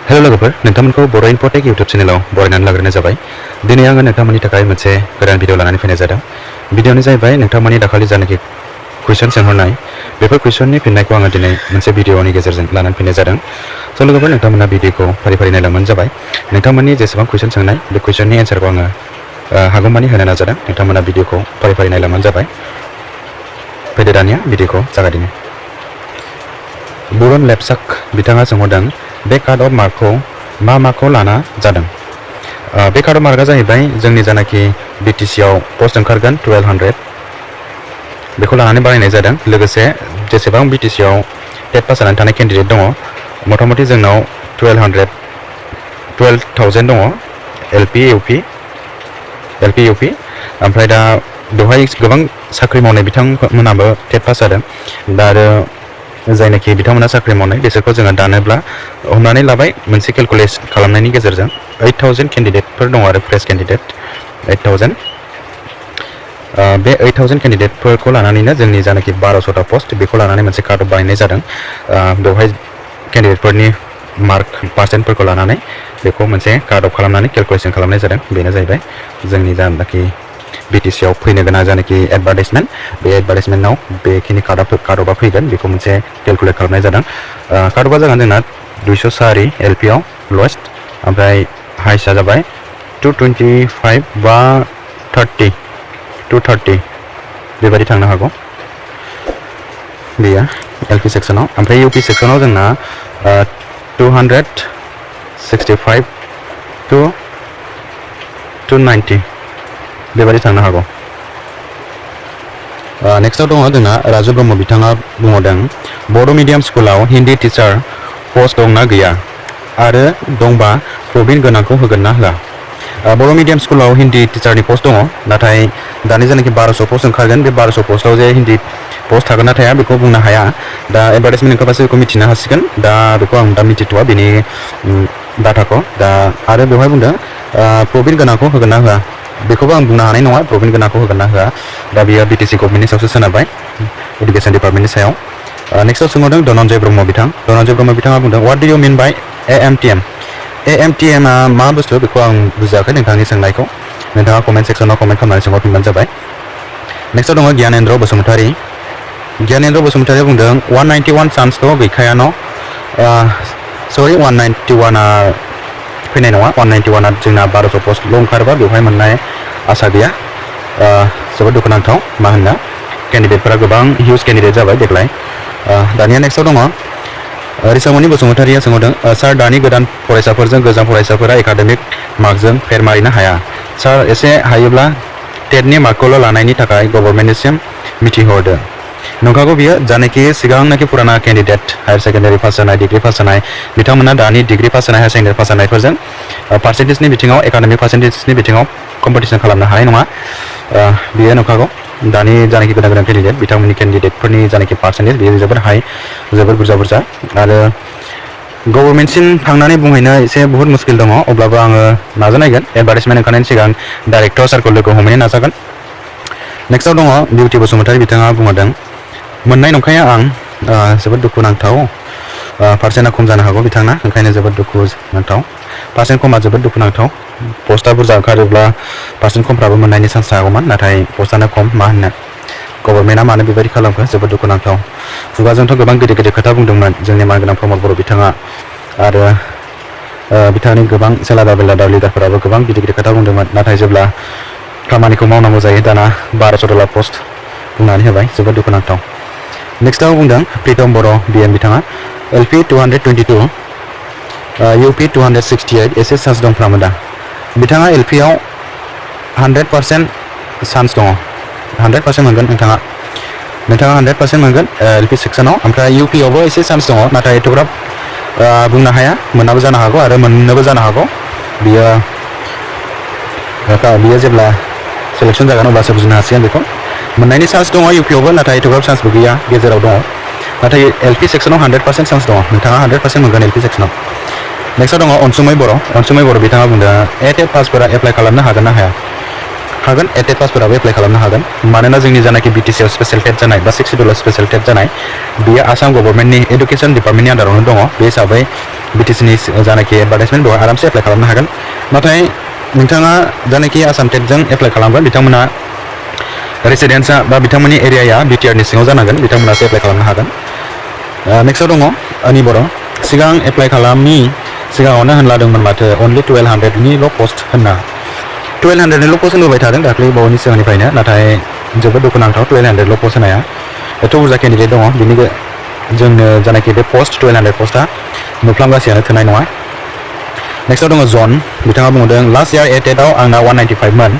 Hello लोगोफोर नोंथांमोनखौ बर' इनफ'टेक YouTube चेनेलाव बरायनानै लाग्रोनाय जाबाय। दिनै आङो नोंथांमोननि थाखाय मोनसे गोदान भिडिअ लानानै फैनाय जादों। भिडिअनि जाहैबाय नोंथांमोननि दाखालि जानाखि कुइसन सोंहरनाय बेफोर कुइसननि फिननायखौ आङो दिनै मोनसे भिडिअनि गेजेरजों लानानै फैनाय जादों। स' लोगोफोर नोंथांमोना भिडिअखौ फारि फारि नायलांबानो जाबाय। नोंथांमोननि जेसेबां कुइसन सोंनाय बे कुइसननि एन्सारखौ आङो हागौमानि होनो नाजादों। नोंथांमोना भिडिअखौ फारि फारि नायलांबानो जाबाय। फैदो दानिया भिडिअखौ जागायदिनि। बुरुन लेपसाक बिथाङा सोंहरदों बे कार्ड अफ मार्कखौ मा माखौ लाना जादों? बे कार्ड अफ मार्कआ जाहैबाय जोंनि जानाखि BTC आव पस्ट ओंखारगोन 1200 बेखौ लानानै बानायनाय जादों। लोगोसे जेसेबां BTC आव टेट पास जानानै थानाय केन्डिडेट दङ मथा-मथि जोंनाव 12,000 दङ LP UP ओमफ्राय दा बेवहाय गोबां साख्रि मावनाय बिथांमोनाबो टेट पास जादों। दा आरो जायनाखि बिथांमोना साख्रि मावनाय बिसोरखौ जोङो दानोब्ला हमनानै लाबाय मोनसे केलकुलेसन खालामनायनि गेजेरजों 8,000 केन्डिडेटफोर दङ आरो फ्रेश केन्डिडेट 8,000 बे 8,000 केन्डिडेटफोरखौ लानानैनो जोंनि जानाखि 1200टा पस्ट बेखौ लानानै मोनसे कार्ड अफ बानायनाय जादों। बेवहाय केन्डिडेटफोरनि मार्क पार्सेन्टफोरखौ लानानै बेखौ मोनसे कार्ड अफ खालामनानै केलकुलेसन खालामनाय जादों। बेनो जाहैबाय जोंनि जानाखि BTC आव फैनो गोनां जानाखि एडभार्टाइजमेन्ट बे एडभार्टाइजमेन्टआव बेखिनि कार्ड अफआ फैगोन बेखौ मोनसे केलकुलेट खालामनाय जादों। कार्ड अफआ जागोन जोंना 204 LP आव लवेस्ट ओमफ्राय हाइस्टआ जाबाय 225 बा 230 बेबायदि थांनो हागौ बेयो LP सेक्सनाव। ओमफ्राय UP सेक्सनाव जोंना 265 to 290 बेबायदि थांनो हागौ। नेक्स्टआव दङ जोंना राजु ब्रह्म बिथाङा बुंहरदों बड' मिडियाम स्कुलाव हिन्दी टिचार पस्ट दंना गैया आरो दंबा प्रबिन गोनांखौ होगोन ना होआ? बर' मिडियाम स्कुलाव हिन्दी टिचारनि पस्ट दङ, नाथाय दानि जानाखि 1200 पस्ट ओंखारगोन बे 1200 पस्टआव जे हिन्दी पस्ट थागोन ना थाया बेखौ बुंनो हाया। दा एडभार्टाइजमेन्ट ओंखारबासो बेखौ मिथिनो हासिगोन। दा बेखौ आं दा मिथिथ'वा बिनि डाटाखौ। दा आरो बेवहाय बुंदों प्रबिन गोनांखौ होगोन ना होआ बेखौबो आं बुंनो हानाय नङा प्रबिन गोनांखौ होगोन ना होआ। दा बियो BTC गभर्नमेन्टनि सायावसो सोनारबाय, इडुकेसन डिपार्टमेन्टनि सायाव। नेक्स्टआव सोंहरदों धनन्जय ब्रह्म बिथाङा बुंदों व्हाट डु इउ मिन बाय AMTM? AMTMआ मा बुस्थु बेखौ आं बुजियाखै नोंथांनि सोंनायखौ। नोंथाङा कमेन्ट सेक्सनाव कमेन्ट खालामनानै सोंहरफिनबानो जाबाय। नेक्स्टआव दङ ज्ञानेन्द्र बसुमतारी बुंदों 191 चान्सथ' गैखाया न'? सरि 191आ फैनाय नङा। 191आ जोंना 1200 पस्टल' ओंखारोबा बेवहाय मोननाय आसा गैया। जोबोद दुखुनांथाव। मा होननो केन्डिडेटफोरा गोबां हिउज केन्डिडेट जाबाय देग्लाय। दानिया नेक्स्टआव दङ रिसामनि बसुमतारीया सोंहरदों सार दानि गोदान फरायसाफोरजों गोजाम फरायसाफोरा एकाडेमिक मार्कजों फेर मारिनो हाया। सार एसे हायोब्ला टेटनि मार्कखौल' लानायनि थाखाय गभर्नमेन्टनिसिम मिथिहरदो। नंखागौ बियो जानाखि सिगांनाखि फुराना केन्डिडेट हायार सेकेन्डारि पास जानाय डिग्री पास जानाय बिथांमोना दानि डिग्री पास जानाय हायार सेकेन्डारि पास जानायफोरजों पार्सेन्टेजनि बिथिङाव एकाडेमिक पार्सेन्टेजनि बिथिङाव कम्पिटिसन खालामनो हानाय नङा। बियो नंखागौ। दानि जानाखि गोदान केन्डिडेट बिथांमोननि केन्डिडेटफोरनि जानाखि पार्सेन्टेज बेयो जोबोद हाइ, जोबोद बुरजा आरो गभर्नमेन्टसिम थांनानै बुंहैनो एसे बुहुत मुस्किल दङ। अब्लाबो आङो नाजानायगोन एडभार्टाइजमेन्ट ओंखारनायनि सिगां डाइरेक्टर सारखौ लोगो हमहैनो नाजागोन। नेक्स्टआव दङ बिउटि बसुमतारी बिथाङा बुंहरदों मोननाय नंखाया आं जोबोद दुखुनांथाव। पार्सेन्टआ खम जानो हागौ बिथांना, ओंखायनो जोबोद दुखुनांथाव। पार्सेन्ट खमा जोबोद दुखुनांथाव। पस्टआ बुरजा ओंखारोब्ला पार्सेन्ट खमफ्राबो मोननायनि चान्स थागौमोन, नाथाय पस्टआनो खम। मा होननो गभर्नमेन्टआ मानो बेबायदि खालामखो जोबोद दुखुनांथाव। खुगाजोंथ' गोबां गिदिर खोथा बुंदोंमोन जोंनि मानगोनां प्रमद बर' बिथाङा आरो बिथांनि गोबां सेलादा बेलादा लिडारफोराबो गोबां गिदिर खोथा बुंदोंमोन, नाथाय जेब्ला खामानिखौ मावनांगौ जायो दाना 1200 पस्ट बुंनानै होबाय, जोबोद दुखुनांथाव। नेक्स्टआव बुंदों प्रितम बर' BM बिथाङा LP 222 UP 268 एसे चान्स दंफ्रामो दा। बिथाङा LP आव 100% चान्स दङ, 100% मोनगोन नोंथाङा 100% मोनगोन LP सेक्सनाव। ओमफ्राय UP आवबो एसे चान्स दङ, नाथाय एथ'ग्राब बुंनो हाया, मोनाबो जानो हागौ आरो मोननोबो जानो हागौ। बियो जेब्ला सेलेक्सन जागोन अब्लासो बुजिनो हासिगोन बेखौ। मोननायनि चान्स दङ UP आवबो, नाथाय एथ'ग्राब चान्सबो गैया, गेजेराव दङ। नाथाय LP सेक्सनाव 100% चान्स दङ, नोंथाङा 100% मोनगोन LP सेक्सनाव। नेक्स्टआव दङ अनसुमै बर' बिथाङा बुंदों टेट पासफोरा एप्लाइ खालामनो हागोन ना हाया? हागोन, टेट पासफोराबो एप्लाइ खालामनो हागोन। मानोना जोंनि जानाखि BTC आव स्पेसियेल टेट जानाय बा 6 शिड्युलाव स्पेसियेल टेट जानाय बेयो आसाम गभर्नमेन्टनि इडुकेसन डिपार्टमेन्टनि आन्दारावनो दङ। बे हिसाबै BTC-नि जानाखि एडभार्टाइजमेन्ट बेवहाय आरामसे एप्लाइ खालामनो हागोन नाथाय नोंथाङा जानाखि आसाम टेटजों एप्लाइ खालामगोन बिथांमोना रेसिडेन्सआ बा बिथांमोननि एरियाया बिटिआरनि सिङाव जानांगोन बिथांमोनासो एप्लाइ खालामनो हागोन नेक्स्टआव दङ अनि बर' सिगां एप्लाइ खालामनि सिगाङावनो होनलादोंमोन माथो अनलि 1200निल' पस्ट होनना 1200निल' पस्ट होबाय थादों दाख्लै बावैनि सिगांनिफ्रायनो नाथाय जोबोद दुखुनांथाव 1200ल' पस्ट होनाया एथ' बुरजा केन्डिडेट दङ बिनि जोंनो जानाखि बे पस्ट 1200 पस्टआ नुफ्लांगासिनो थोनाय नङा नेक्स्टआव दङ जन बिथाङा बुंदों लास्ट इयार एटेडआव आंना 195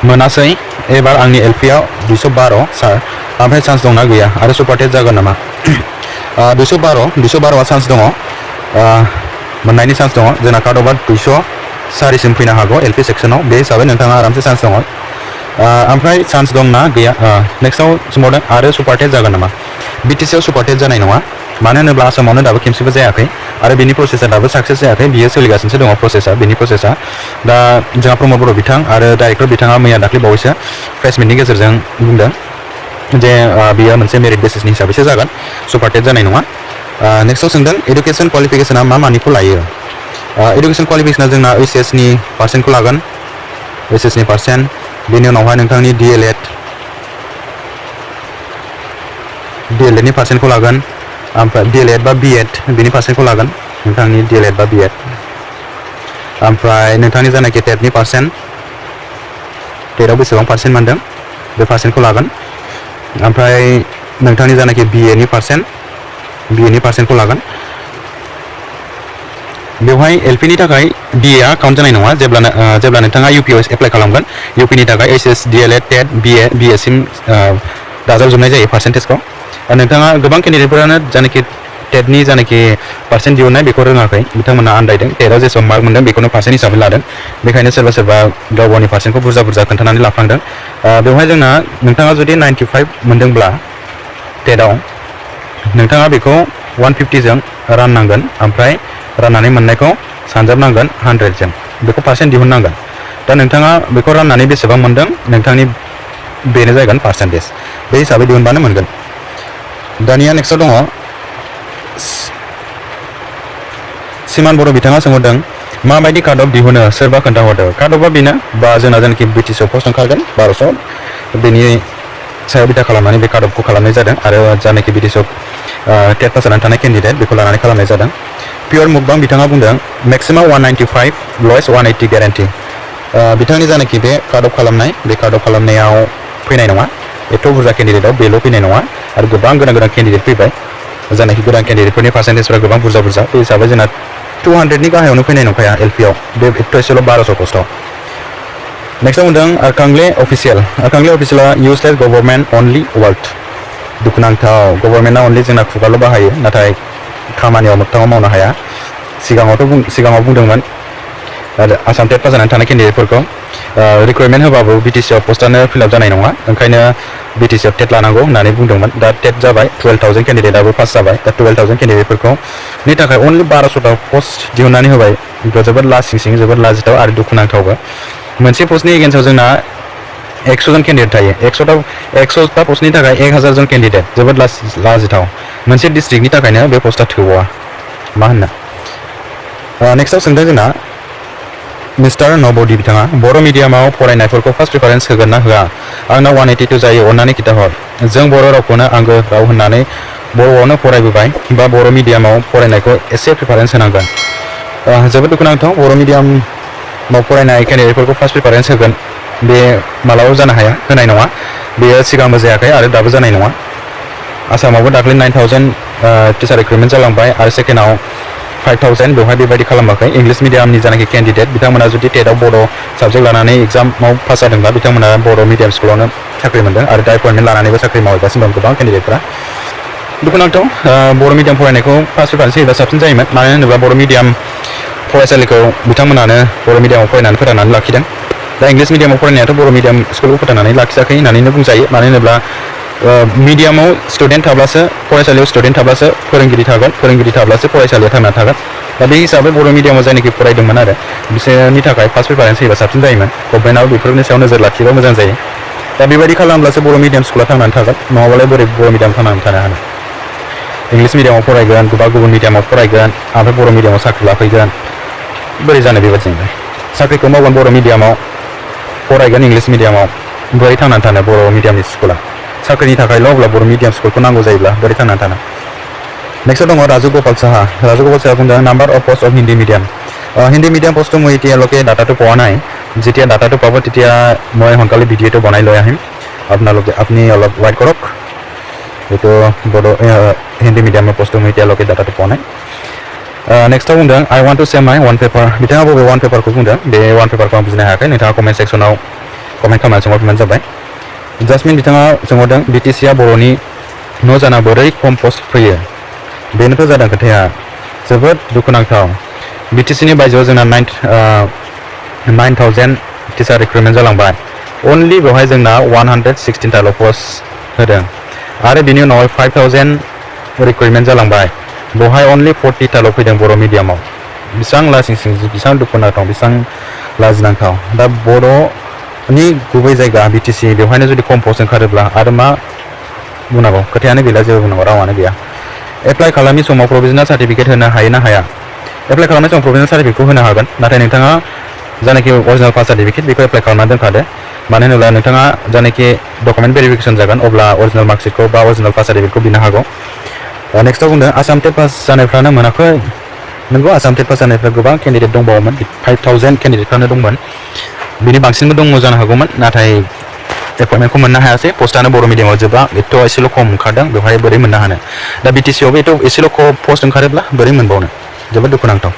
मोनासै एबार आंनि एलपिआव 212 सार ओमफ्राय चान्स दंना गैया आरो सुपार टेट जागोन नामा 212आ चान्स दङ मोननायनि चान्स दङ जोंना काट अफआ 204सिम फैनो हागौ एलपि सेक्सनाव बे हिसाबै नोंथाङा आरामसे चान्स दङ ओमफ्राय चान्स दंना गैया नेक्स्टआव सोंबावदों आरो सुपार टेट जागोन नामा बिटिसिआव सुपार टेट जानाय नङा मानो होनोब्ला आसामावनो दाबो खेमसेबो जायाखै आरो बेनि प्रसेसा दाबो साक्सेस जायाखै बियो सोलिगासिनो दङ बेनि प्रसेसा दा जोंहा प्रमद बर' बिथां आरो डाइरेक्टर बिथाङा मैया दाख्लै बावैसो प्रेस मिटनि गेजेरजों बुंदों जे बियो मोनसे मेरिट बेसिसनि हिसाबैसो जागोन सुपार टेट जानाय नङा नेक्स्टआव सोंदों एडुकेसन क्वालिफिकेसना मानिखौ लायो एडुकेसन क्वालिफिकेसना जोंना ओइचएसनि पार्सेन्टखौ लागोन ओइचएसनि पार्सेन्ट बेनि उनावहाय नोंथांनि DLED नि पार्सेन्टखौ लागोन ओमफ्राय DLED बा BEd बेनि पार्सेन्टखौ लागोन नोंथांनि DLED बा BEd ओमफ्राय नोंथांनि जानाखि टेटनि पार्सेन्ट टेटआव बेसेबां पार्सेन्ट मोनदों बे पार्सेन्टखौ लागोन ओमफ्राय नोंथांनि जानाखि BAनि पार्सेन्टखौ लागोन बेवहाय एलपिनि थाखाय BAआ काउन्ट जानाय नङा जेब्ला नोंथाङा UPआव एप्लाइ खालामगोन UPनि थाखाय HS DLED टेट BAसिम दाजाबजोबनाय जायो पार्सेन्टेजखौ नोंथाङा गोबां केन्डिडेटफोरानो जानाखि टेटनि जानाखि पार्सेन्ट दिहुननाय बेखौ रोङाखै बिथांमोना आन्दायदों टेटआव जेसेबां मार्क मोनदों बेखौनो पार्सेन्ट हिसाबै लादों बेखायनो सोरबा गाव गावनि पार्सेन्टखौ बुरजा खोन्थानानै लाफ्लांदों बेवहाय जोंना नोंथाङा जुदि 95 मोनदोंब्ला टेटआव नोंथाङा बेखौ 150जों राननांगोन ओमफ्राय राननानै मोननायखौ सानजाबनांगोन 100जों बेखौ पार्सेन्ट दिहुननांगोन दा नोंथाङा बेखौ राननानै बेसेबां मोनदों नोंथांनि बेनो जागोन पार्सेन्टेज बे हिसाबै दिहुनबानो मोनगोन दानिया नेक्स्टआव दङ सिमान बर' बिथाङा सोंहरदों माबायदि काट अफ दिहुनो सोरबा खोन्थाहरदो काट अफआ बेनो बा जोंना जानाखि बिटिसिआव पस्ट ओंखारगोन 1200 बेनि सायाव बिथा खालामनानै बे काट अफखौ खालामनाय जादों आरो जानाखि बिटिसिआव टेट पास जानानै थानाय केन्डिडेट बेखौ लानानै खालामनाय जादों पियर मुकबां बिथाङा बुंदों मेक्सिमाम 195 लयेस्ट 180 ग्यारेन्टि बिथांनि जानाखि बे काट अफ खालामनाय बे काट अफ खालामनायाव फैनाय नङा एथ' बुरजा केन्डिडेटआव बेल' फैनाय नङा आरो गोबां गोदान केन्डिडेट फैबाय जानाखि गोदान केन्डिडेटफोरनि पार्सेन्टेजफ्रा गोबां बुरजा बे हिसाबै जोंना 200नि गाहायावनो फैनाय नंखाया एलपिआव बे एसेल' 1200 पस्टआव नेक्स्टआव बुंदों आरकांग्ले अफिसियेला इउजलेस गभर्नमेन्ट अनलि वर्ड दुखुनांथाव गभर्नमेन्टआ अनलि जोंना खुगाल' बाहायो नाथाय खामानियाव मोगथाङाव मावनो हाया सिगाङाव बुंदोंमोन आसाम टेट पास जानानै थानाय केन्डिडेटफोरखौ रिक्वायरमेन्ट होबाबो बिटिसिआव पस्टआनो फिलआप जानाय नङा ओंखायनो बिटिसिआव टेट लानांगौ होननानै बुंदोंमोन दा टेट जाबाय 12,000 केन्डिडेटआबो पास जाबाय दा 12,000 केन्डिडेटफोरखौ नि थाखाय अनलि 1200टा पस्ट दिहुननानै होबाय जोबोद लासिं जोबोद लाजिथाव आरो दुखुनांथावबो मोनसे पस्टनि एगेन्स्टआव जोंना 100 जन केन्डिडेट थायो 100टा पस्टनि थाखाय 1000 जन केन्डिडेट जोबोद लाजिथाव मोनसे डिस्ट्रिक्टनि थाखायनो बे पस्टआ थोवा मा होननो नेक्स्टआव सोंदों जोंना मिस्टार नब'दि बिथाङा बर' मिडियामाव फरायनायफोरखौ फार्स्ट प्रिफारेन्स होगोन ना होआ आंनाव 182 जायो अन्नानै खिन्थाहर जों बर' रावखौनो आंगो राव होननानै बर'आवनो फरायबोबाय बा बर' मिडियामाव फरायनायखौ एसे प्रिफारेन्स होनांगोन जोबोद दुखुनांथाव बर' मिडियामाव फरायनाय केन्डिडेटफोरखौ फार्स्ट प्रिफारेन्स होगोन बे मालाबाबो जानो हाया होनाय नङा बेयो सिगांबो जायाखै आरो दाबो जानाय नङा आसामावबो दाख्लै 9000 टिचार रिक्रुटमेन्ट जालांबाय आरो सेकेन्डआव 5000 बेवहाय बेबायदि खालामाखै इंलिश मिडियामनि जानाखि केन्डिडेट बिथांमोना जुदि टेटआव बर' साबजेक्ट लानानै एग्जामाव पास जादोंब्ला बिथांमोना बर' मिडियाम स्कुलावनो साख्रि मोनदों आरो दा एपइन्टमेन्ट लानानैबो साख्रि मावगासिनो दं गोबां केन्डिडेटफ्रा दुखुनांथाव बर' मिडियाम फरायनायखौ फार्स्ट प्रिफारेन्स होयोब्ला साबसिन जायोमोन मानो होनोब्ला बर' मिडियाम फरायसालिखौ बिथांमोनानो बर' मिडियामाव फरायनानै फोथांनानै लाखिदों दा इंलिश मिडियामाव फरायनायाथ' बर' मिडियाम स्कुलखौ फोथांनानै लाखियाखै होननानैनो बुंजायो मानो होनोब्ला मिडियामाव स्टुडेन्ट थाब्लासो फरायसालियाव स्टुडेन्ट थाब्लासो फोरोंगिरि थागोन फोरोंगिरि थाब्लासो फरायसालिया थांना थागोन दा बे हिसाबै बर' मिडियामाव जायनाखि फरायदोंमोन आरो बिसोरनि थाखाय फार्स्ट प्रिफारेन्स होयोबा साबसिन जायोमोन गभर्नमेन्टआव बेफोरनि सायाव नोजोर लाखियोबा मोजां जायो दा बेबायदि खालामब्लासो बर' मिडियाम स्कुला थांनानै थागोन नङाबालाय बोरै बर' मिडियाम थांनानै थानो हानो इंलिश मिडियामाव फरायगोन गोबां गुबुन मिडियामाव फरायगोन ओमफ्राय बर' मिडियामाव साख्रि लाफैगोन बोरै जानो बेबायदिनो साख्रिखौ मावगोन बर' मिडियामाव फरायगोन इंलिश मिडियामाव बोरै थांनानै थानो बर' मिडियामनि स्कुला साख्रिनि थाखायल' अब्ला बर' मिडियाम स्कुलखौ नांगौ जायोब्ला बोरै थांनानै थानो नेक्स्टआव दङ राजू गोपाल साहा बुंदों number of post of Hindi medium Hindi medium post মই এতিয়ালৈকে ডাটাটো পোৱা নাই যেতিয়া ডাটাটো পাব তেতিয়া মই সোনকালে ভিডিঅ'টো বনাই লৈ আহিম আপুনি অলপ ৱাইট কৰক এইটো বড়ো হিন্দী মিডিয়ামৰ পোষ্টটো মই এতিয়ালৈকে ডাটাটো পোৱা নাই नेक्स्टआव बुंदों I want to say my one paper बिथाङा बबे one paperखौ बुंदों बे one paperखौ आं बुजिनो हायाखै नोंथाङा कमेन्ट सेक्सनाव कमेन्ट खालामनानै सोंहरफिनबानो जाबाय जास्मिन बिथाङा सोंहरदों BTCआ बर'नि न' जाना बोरै खम पस्ट फैयो बेनोथ' जादों खोथाया जोबोद दुखुनांथाव BTCनि बायजोआव जोंना 9,000 टिचार रिक्रुटमेन्ट जालांबाय अनलि बेवहाय जोंना 116 पस्ट होदों आरो बिनि उनाव 5,000 रिक्रुटमेन्ट जालांबाय बेवहाय अनलि 40 फैदों बर' मिडियामाव बेसेबां लासिंसिं बेसेबां दुखुनांथाव बेसेबां लाजिनांथाव दा बर'नि गुबै जायगा BTC बेवहायनो जुदि खम पस्ट ओंखारोब्ला आरो मा बुंनांगौ खोथायानो गैला जेबो बुंनांगौ रावानो गैया एप्लाइ खालामनाय समाव प्रभिजनाल सार्टिफिकेट होनो हायो ना हाया एप्लाइ खालामनाय समाव प्रभिजनाल सार्टिफिकेटखौ होनो हागोन नाथाय नोंथाङा जानाखि अरिजिनेल पास सार्टिफिकेट बेखौ एप्लाइ खालामना दोनखादो मानो होनोब्ला नोंथाङा जानाखि डकुमेन्ट भेरिफिकेसन जागोन अब्ला अरिजिनेल मार्कशिटखौ बा अरिजिनेल पास सार्टिफिकेटखौ बिनो हागौ नेक्स्टआव बुंदों आसाम टेट पास जानायफ्रानो मोनाखै नंगौ आसाम टेट पास जानायफ्रा गोबां केन्डिडेट दंबावोमोन 5,000 केन्डिडेटफ्रानो दंमोन बिनि बांसिनबो दङ जानो हागौमोन नाथाय एपइन्टमेन्टखौ मोननो हायासै पस्टआनो बर' मिडियामाव जोबा एसेल' खम ओंखारदों बेवहाय बोरै मोननो हानो दा BTCआवबो एसेल' पस्ट ओंखारोब्ला बोरै मोनबावनो जोबोद दुखुनांथाव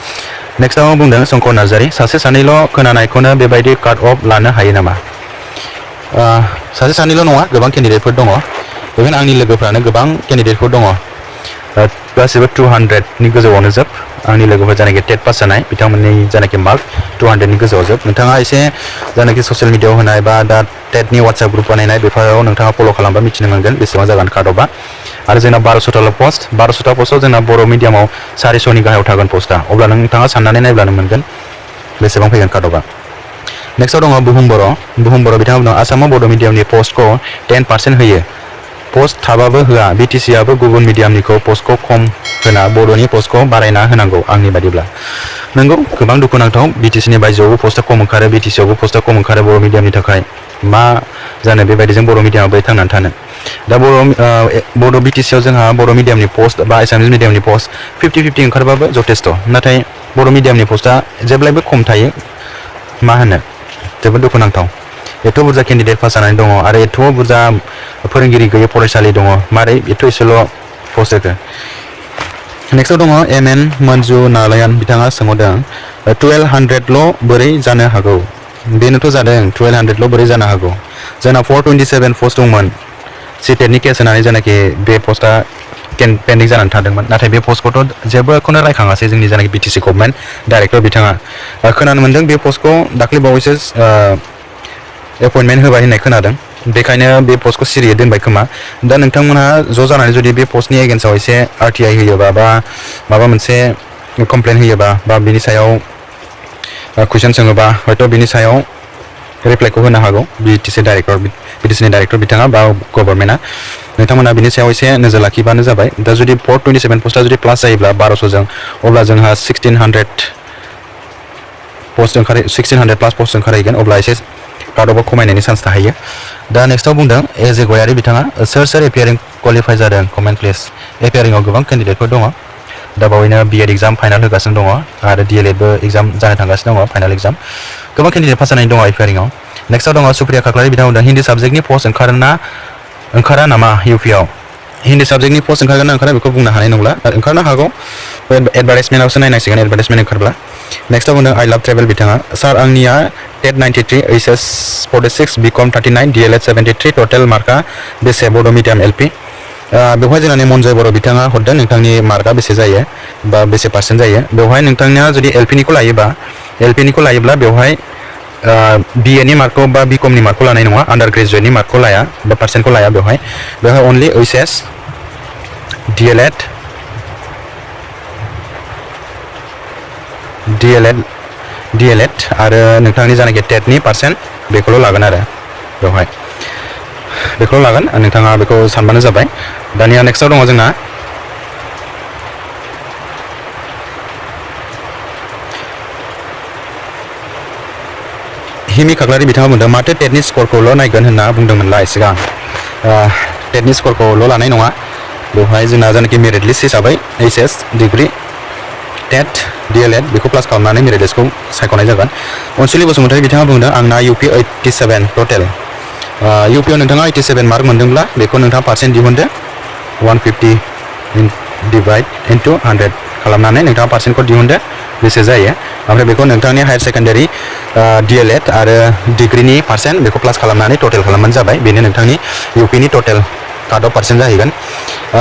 नेक्स्टआव बुंदों शंकर नार्जारी सासे सानैल' खोनानायखौनो बेबायदि काट अफ लानो हायो नामा सासे सानैल' नङा गोबां केन्डिडेटफोर दङ इभेन आंनि लोगोफ्रानो गोबां केन्डिडेटफोर दङ गासिबो 200नि गोजौआवनो जोब आंनि लोगोफोर जानाखि टेट पास जानाय बिथांमोननि जानाखि मार्क 200नि गोजौआव जोब नोंथाङा एसे जानाखि ससियेल मिडियायाव होनाय बा दा टेटनि वाट्सएप ग्रुप बानायनाय बेफोराव नोंथाङा फल' खालामबा मिथिनो मोनगोन बेसेबां जागोन काट अफआ आरो जोंना 1200 पस्ट 1200 पस्टआव जोंना बर' मिडियामाव 400नि गाहायाव थागोन पस्टआ अब्ला नोंथाङा साननानै नायब्लानो मोनगोन बेसेबां फैगोन काट अफआ नेक्स्टआव दङ बुहुम बर' बिथाङा बुंदों आसामाव बर' मिडियामनि पस्टखौ 10% होयो पस्ट थाबाबो होआ BTCआबो गुबुन मिडियामनिखौ पस्टखौ खम होना बर'नि पस्टखौ बारायना होनांगौ आंनि बादिब्ला नंगौ गोबां दुखुनांथाव BTCनि बायजोआवबो पस्टआ खम ओंखारो BTCआवबो पस्टआ खम ओंखारो बर' मिडियामनि थाखाय मा जानो बेबायदिजों बर' मिडियामाव बोरै थांनानै थानो दा बर' BTCआव जोंहा बर' मिडियामनि पस्ट बा एसामिस मिडियामनि पस्ट 50-50 ओंखारबाबो जथेस्थ नाथाय बर' मिडियामनि पस्टआ जेब्लायबो खम थायो मा होनो जोबोद दुखुनांथाव एथ' बुरजा केन्डिडेट पास जानानै दङ आरो एथ' बुरजा फोरोंगिरि गैयै फरायसालि दङ मारै एसेल' पस्ट होखो नेक्स्टआव दङ MN मन्जु नारायण बिथाङा सोंहरदों 1200ल' बोरै जानो हागौ बेनोथ' जादों 1200ल' बोरै जानो हागौ जोंना 427 पस्ट दंमोन सिटेटनि केस होनानै जानाखि बे पस्टआ पेन्डिं जानानै थादोंमोन नाथाय बे पस्टखौथ' जेबोखौनो रायखाङासै जोंनि जानाखि BTC गभर्नमेन्ट डाइरेक्टर बिथाङा खोनानो मोन्दों बे पस्टखौ दाख्लै बावैसो एपइन्टमेन्ट होबाय होननाय खोनादों बेखायनो बे पस्टखौ सिरियै दोनबाय खोमा दा नोंथांमोनहा ज' जानानै जुदि बे पस्टनि एगेन्स्टआव एसे RTI होयोबा बा माबा मोनसे कमप्लेन होयोबा बा बिनि सायाव कुइसन सोङोबा हयथ' बिनि सायाव रिप्लाइखौ होनो हागौ BTCनि डाइरेक्टर बिथाङा बा गभर्नमेन्टआ नोंथांमोना बिनि सायाव एसे नोजोर लाखिबानो जाबाय दा जुदि 427 पस्टआ जुदि प्लास जायोब्ला 1200जों अब्ला जोंहा 1600 प्लास पस्ट ओंखारहैगोन अब्ला एसे काट अफआ खमायनायनि चान्स थाहैयो दा नेक्स्टआव बुंदों एजे गयारि बिथाङा सोर एपियारिं क्वालिफाइ जादों कमेन्ट प्लिज एपियारिंआव गोबां केन्डिडेटफोर दङ दा बावैनो B.Ed एग्जाम फाइनाल होगासिनो दङ आरो DLEDबो एग्जाम जानो थांगासिनो दङ फाइनाल एग्जाम गोबां केन्डिडेट पास जानानै दङ एपियारिंआव नेक्स्टआव दङ सुप्रिया खाख्लारि बिथाङा बुंदों हिन्दी साबजेक्टनि पस्ट ओंखारा नामा UPआव हिन्दी साबजेक्टनि पस्ट ओंखारगोन ना ओंखारा बेखौ बुंनो हानाय नंला ओंखारनो हागौ एडभार्टाइजमेन्टआवसो नायनांसिगोन एडभार्टाइजमेन्ट ओंखारब्ला नेक्स्टआव बुंदों I love ट्रेभेल बिथाङा सार आंनिया टेट 93 HS 46 BCom 39 DLED 73 टटेल मार्कआ बेसे बड' मिडियाम LP बेवहाय जोंना मनजय बर' बिथाङा हरदों नोंथांनि मार्कआ बेसे जायो बा बेसे पार्सेन्ट जायो बेवहाय नोंथांनिया जुदि LPनिखौ लायोब्ला बेवहाय BA नि मार्कखौ बा BComनि मार्कखौ लानाय नङा आन्डार ग्रेजुवेटनि मार्कखौ लाया बा पार्सेन्टखौ लाया बेवहाय अनलि HS DLED आरो नोंथांनि जानाखि टेटनि पार्सेन्ट बेखौल' लागोन आरो बेवहाय बेखौल' लागोन नोंथाङा बेखौ सानबानो जाबाय दानिया नेक्स्टआव दङ जोंना हिमि खाख्लारि बिथाङा बुंदों माथो टेटनि स्करखौल' नायगोन होनना बुंदोंमोनलाय सिगां टेटनि स्करखौल' लानाय नङा बेवहाय जोंना जायनाखि मेरिट लिस्ट हिसाबै HS डिग्री टेट DLED बेखौ प्लास खालामनानै मेरिट लिस्टखौ सायख'नाय जागोन अनसुलि बसुमतारी बिथाङा बुंदों आंना UP 87 टटेल UP आव नोंथाङा 87 मार्क मोनदोंब्ला बेखौ नोंथाङा पार्सेन्ट दिहुनदो 150 डिवाइड इनटु 100 खालामनानै नोंथाङा पार्सेन्टखौ दिहुनदो बेसे जायो ओमफ्राय बेखौ नोंथांनि हायार सेकेन्डारि DLED आरो डिग्रीनि पार्सेन्ट बेखौ प्लास खालामनानै टटेल खालामबानो जाबाय बेनो नोंथांनि UP नि टटेल काट अफ पार्सेन्ट जाहैगोन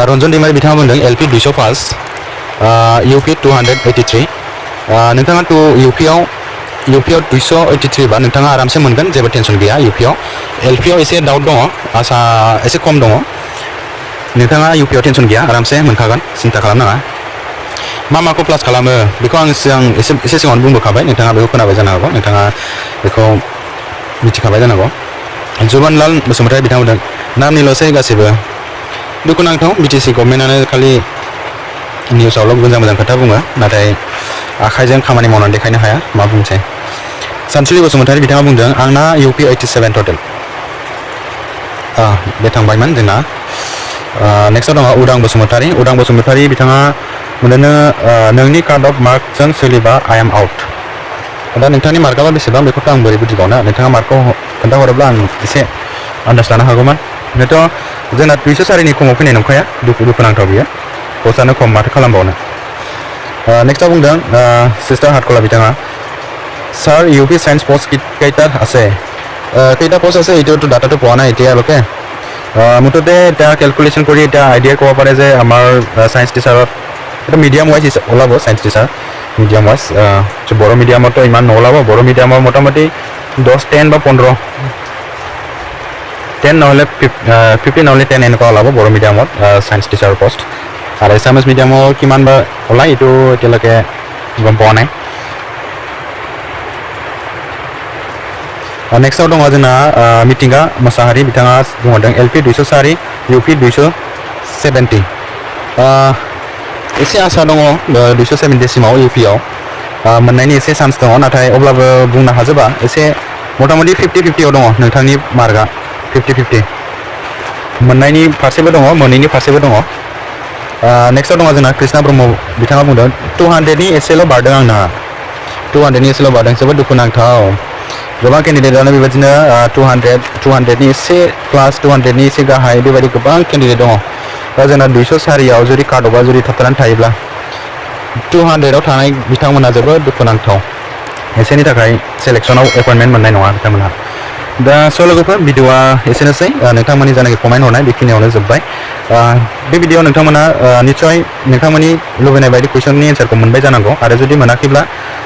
रन्जन दैमारि बिथाङा बुंदों LP 200 पास UP 283 नोंथाङा UP आव 283 बा नोंथाङा आरामसे मोनगोन जेबो टेनसन गैया UP आव LP आव एसे डाउट दङ आसा एसे खम दङ नोंथाङा UP आव टेनसन गैया आरामसे मोनखागोन सिन्था खालामनाङा माखौ प्लास खालामो बेखौ आं सिगां एसे सिगाङावनो बुंबोखाबाय नोंथाङा बेखौ खोनाबाय जानो हागौ नोंथाङा बेखौ मिथिखाबाय जानो हागौ जुबनलाल बसुमतारी बिथाङा बुंदों नामनिल'सै गासैबो दुखुनांथाव BTC गभर्नमेन्टआनो खालि निउसावल' मोजां खोथा बुङो नाथाय आखाइजों खामानि मावनानै देखायनो हाया मा बुंसै सानसुलि बसुमतारी बिथाङा बुंदों आंना UP 87 टटेल बे थांबायमोन जोंना नेक्स्टआव दङ उदां बसुमतारी बिथाङा बुंदों नोंनि काट अफ मार्कजों सोलिबा I am आउट दा नोंथांनि मार्कआ बेसेबां बेखौथ' आं बोरै बुजिबावनो नोंथाङा मार्कखौ खोन्थाहरोब्ला आं एसे आन्दाज लानो हागौमोन बेथ' जोंना 204 नि खमाव फैनाय नंखाया दुखुनांथाव बियो पस्टआनो खम माथो खालामबावनो नेक्स्टआव बुंदों सिस्टार हाटकला बिथाङा স্যার UP সায়েন্স পোস্ট কেইটাত আছে কেইটা পোস্ট আছে এইটোতো ডাটাটো পোৱা নাই এতিয়ালৈকে মুঠতে এটা ক্যালকুলেশন কৰি এটা আইডিয়া ক'ব পাৰে যে আমাৰ সায়েন্স টিচাৰত এটা মিডিয়াম ওয়াইজ ওলাব সায়েন্স টিচাৰ মিডিয়াম ওয়াইজ বড়ো মিডিয়ামতো ইমান নোলাব বড়ো মিডিয়ামৰ মোটামুটি 10 10 বা 15 10 নহ'লে 15 নহ'লে 10 এনেকুৱা ওলাব বড়ো মিডিয়ামত সায়েন্স টিচাৰৰ পোষ্ট আৰু এছামিজ মিডিয়ামৰ কিমান বা ওলাই এইটো এতিয়ালৈকে গম পোৱা নাই नेक्स्टआव दङ जोंना मिथिंगा मोसाहारि बिथाङा बुंहरदों LP 204 UP 270 एसे आसा दङ 270 सिमाव UP आव मोननायनि एसे चान्स दङ नाथाय अब्लाबो बुंनो हाजोबा एसे मटामटि 50-50 आव दङ नोंथांनि मार्कआ 50-50 मोननायनि फारसेबो दङ मोनैनि फारसेबो दङ नेक्स्टआव दङ जोंना कृष्णा ब्रह्म बिथाङा बुंदों 200 नि एसेल' बारदों आंना 200 नि एसेल' बारदों जोबोद दुखुनांथाव गोबां केन्डिडेटआनो बेबायदिनो 200 नि एसे प्लास 200 नि एसे गाहाय बेबायदि गोबां केन्डिडेट दङ दा जोंना 204 आव जुदि काट अफआ जुदि थाबथानानै थायोब्ला 200 आव थानाय बिथांमोना जोबोद दुखुनांथाव एसेनि थाखाय सेलेक्सनाव एपइन्टमेन्ट मोननाय नङा बिथांमोनहा दा लोगोफोर भिडिअआ एसेनोसै नोंथांमोननि जानाखि कमेन्ट हरनाय बेखिनियावनो जोब्बाय बे भिडिअआव नोंथांमोना निश्चय नोंथांमोननि लुबैनाय बायदि कुइसननि एन्सारखौ मोनबाय जानांगौ आरो जुदि मोनाखैब्ला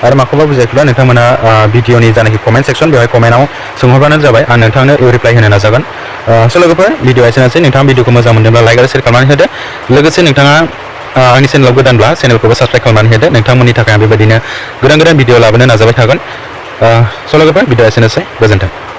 आरो माखौबा बुजियाखैब्ला नोंथांमोना भिडिअनि जानाखि कमेन्ट सेक्सन बेवहाय कमेन्टआव सोंहरबानो जाबाय आं नोंथांनो रिप्लाइ होनो नाजागोन लोगोफोर भिडिअआ एसेनोसै नोंथाङा भिडिअखौ मोजां मोनदोंब्ला लाइक आरो शेयार खालामनानै होदो लोगोसे नोंथाङा आंनि चेनेलाव गोदानब्ला चेनेलखौबो साबस्क्राइब खालामनानै होदो नोंथांमोननि थाखाय आं बेबायदिनो गोदान भिडिअ लाबोनो नाजाबाय थागोन लोगोफोर भिडिअआ एसेनोसै गोजोन्थों